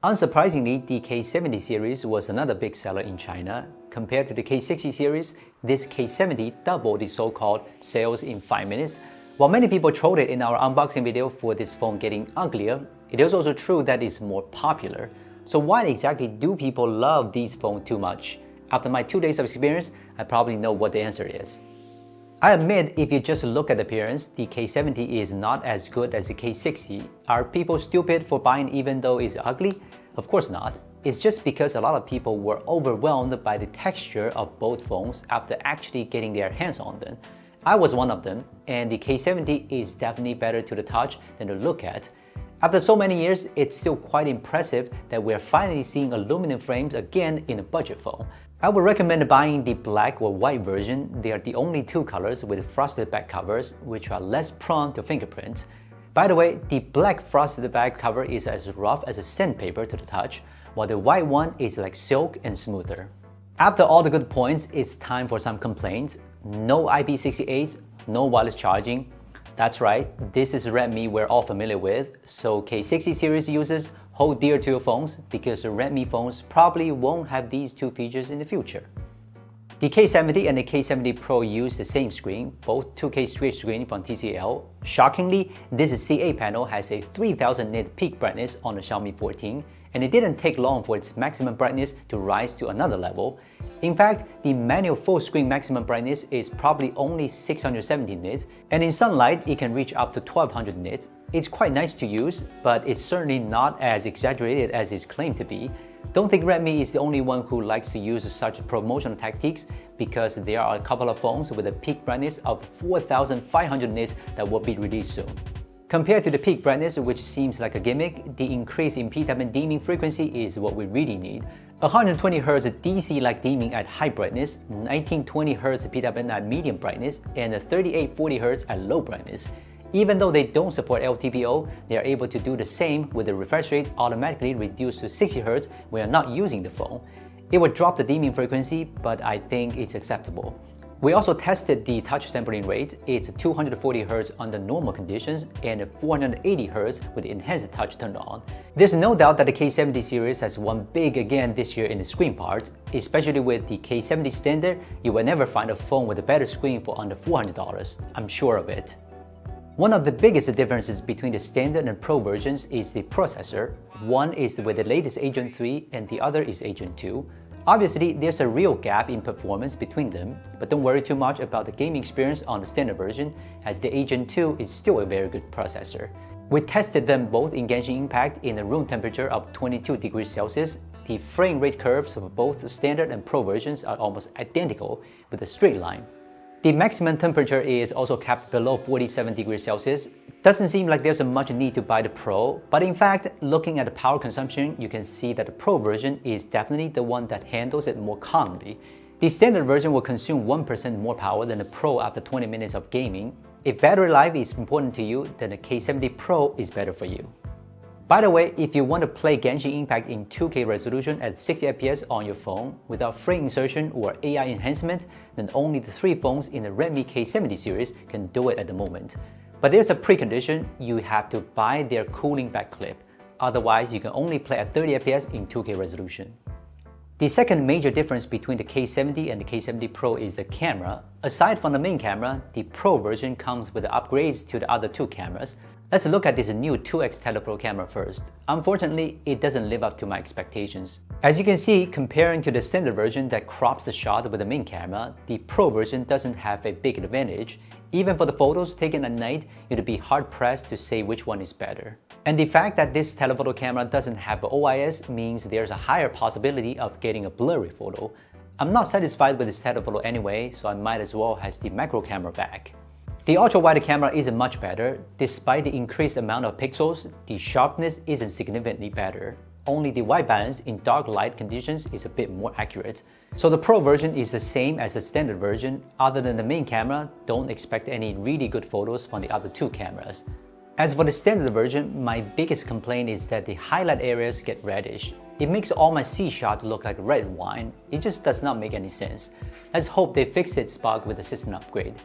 Unsurprisingly, the K70 series was another big seller in China. Compared to the K60 series, this K70 doubled the so-called sales in 5 minutes. While many people trolled it in our unboxing video for this phone getting uglier, it is also true that it's more popular. So why exactly do people love these phones too much? After my 2 days of experience, I probably know what the answer is. I admit, if you just look at the appearance, the K70 is not as good as the K60. Are people stupid for buying even though it's ugly? Of course not. It's just because a lot of people were overwhelmed by the texture of both phones after actually getting their hands on them. I was one of them, and the K70 is definitely better to the touch than to look at. After so many years, it's still quite impressive that we're finally seeing aluminum frames again in a budget phone. I would recommend buying the black or white version. They are the only two colors with frosted back covers, which are less prone to fingerprints. By the way, the black frosted back cover is as rough as a sandpaper to the touch, while the white one is like silk and smoother. After all the good points, it's time for some complaints. No IP68, no wireless charging. That's right, this is Redmi we're all familiar with, so K60 series users hold dear to your phones because the Redmi phones probably won't have these two features in the future. The K70 and the K70 Pro use the same screen, both 2K switch screen from TCL. Shockingly, this CA panel has a 3000 nit peak brightness on the Xiaomi 14, and it didn't take long for its maximum brightness to rise to another level. In fact, the manual full screen maximum brightness is probably only 670 nits, and in sunlight it can reach up to 1200 nits. It's quite nice to use, but it's certainly not as exaggerated as it's claimed to be. Don't think Redmi is the only one who likes to use such promotional tactics, because there are a couple of phones with a peak brightness of 4500 nits that will be released soon. Compared to the peak brightness, which seems like a gimmick, the increase in P-tapping dimming frequency is what we really need. 120Hz DC-like dimming at high brightness, 1920Hz P-tapping at medium brightness, and 3840Hz at low brightness. Even though they don't support LTPO, they are able to do the same with the refresh rate automatically reduced to 60Hz when you're not using the phone. It would drop the dimming frequency, but I think it's acceptable. We also tested the touch sampling rate. It's 240Hz under normal conditions and 480Hz with enhanced touch turned on. There's no doubt that the K70 series has won big again this year in the screen part. Especially with the K70 standard, you will never find a phone with a better screen for under $400. I'm sure of it. One of the biggest differences between the standard and Pro versions is the processor. One is with the latest Adreno 3 and the other is Adreno 2. Obviously, there's a real gap in performance between them, but don't worry too much about the gaming experience on the standard version, as the Adreno 2 is still a very good processor. We tested them both in Genshin Impact in a room temperature of 22 degrees Celsius. The frame rate curves of both the standard and Pro versions are almost identical with a straight line. The maximum temperature is also kept below 47 degrees Celsius. Doesn't seem like there's much need to buy the Pro, but in fact, looking at the power consumption, you can see that the Pro version is definitely the one that handles it more calmly. The standard version will consume 1% more power than the Pro after 20 minutes of gaming. If battery life is important to you, then the K70 Pro is better for you. By the way, if you want to play Genshin Impact in 2K resolution at 60 FPS on your phone without frame insertion or AI enhancement, then only the 3 phones in the Redmi K70 series can do it at the moment. But there's a precondition: you have to buy their cooling back clip. Otherwise, you can only play at 30 FPS in 2K resolution. The second major difference between the K70 and the K70 Pro is the camera. Aside from the main camera, the Pro version comes with the upgrades to the other 2 cameras. Let's look at this new 2x telepro camera first. Unfortunately, it doesn't live up to my expectations. As you can see, comparing to the standard version that crops the shot with the main camera, the Pro version doesn't have a big advantage. Even for the photos taken at night, you'd be hard-pressed to say which one is better. And the fact that this telephoto camera doesn't have OIS means there's a higher possibility of getting a blurry photo. I'm not satisfied with this telephoto anyway, so I might as well have the macro camera back. The ultra-wide camera isn't much better. Despite the increased amount of pixels, the sharpness isn't significantly better. Only the white balance in dark light conditions is a bit more accurate. So the Pro version is the same as the standard version. Other than the main camera, don't expect any really good photos from the other 2 cameras. As for the standard version, my biggest complaint is that the highlight areas get reddish. It makes all my C shot look like red wine. It just does not make any sense. Let's hope they fix this bug with the system upgrade.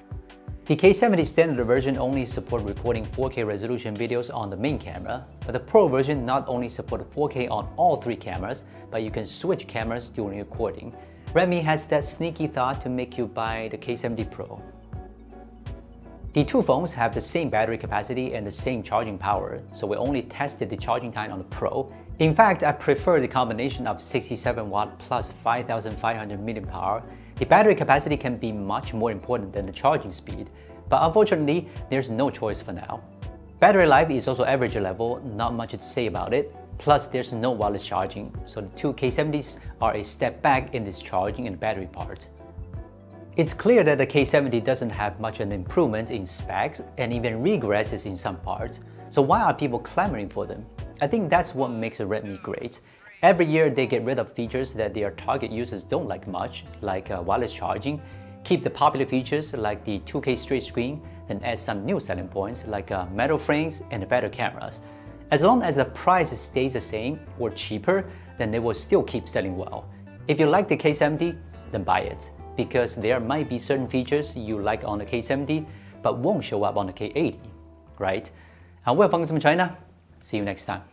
The K70 standard version only supports recording 4K resolution videos on the main camera, but the Pro version not only supports 4K on all three cameras, but you can switch cameras during recording. Redmi has that sneaky thought to make you buy the K70 Pro. The two phones have the same battery capacity and the same charging power, so we only tested the charging time on the Pro. In fact, I prefer the combination of 67 watt plus 5500 mAh. The battery capacity can be much more important than the charging speed, but unfortunately, there's no choice for now. Battery life is also average level, not much to say about it. Plus, there's no wireless charging, so the two K70s are a step back in this charging and battery part. It's clear that the K70 doesn't have much an improvement in specs and even regresses in some parts, so why are people clamoring for them? I think that's what makes a Redmi great. Every year they get rid of features that their target users don't like much, like wireless charging, keep the popular features like the 2K straight screen, and add some new selling points like metal frames and better cameras. As long as the price stays the same or cheaper, then they will still keep selling well. If you like the K70, then buy it, because there might be certain features you like on the K70 but won't show up on the K80, right? I'm Will from China. See you next time.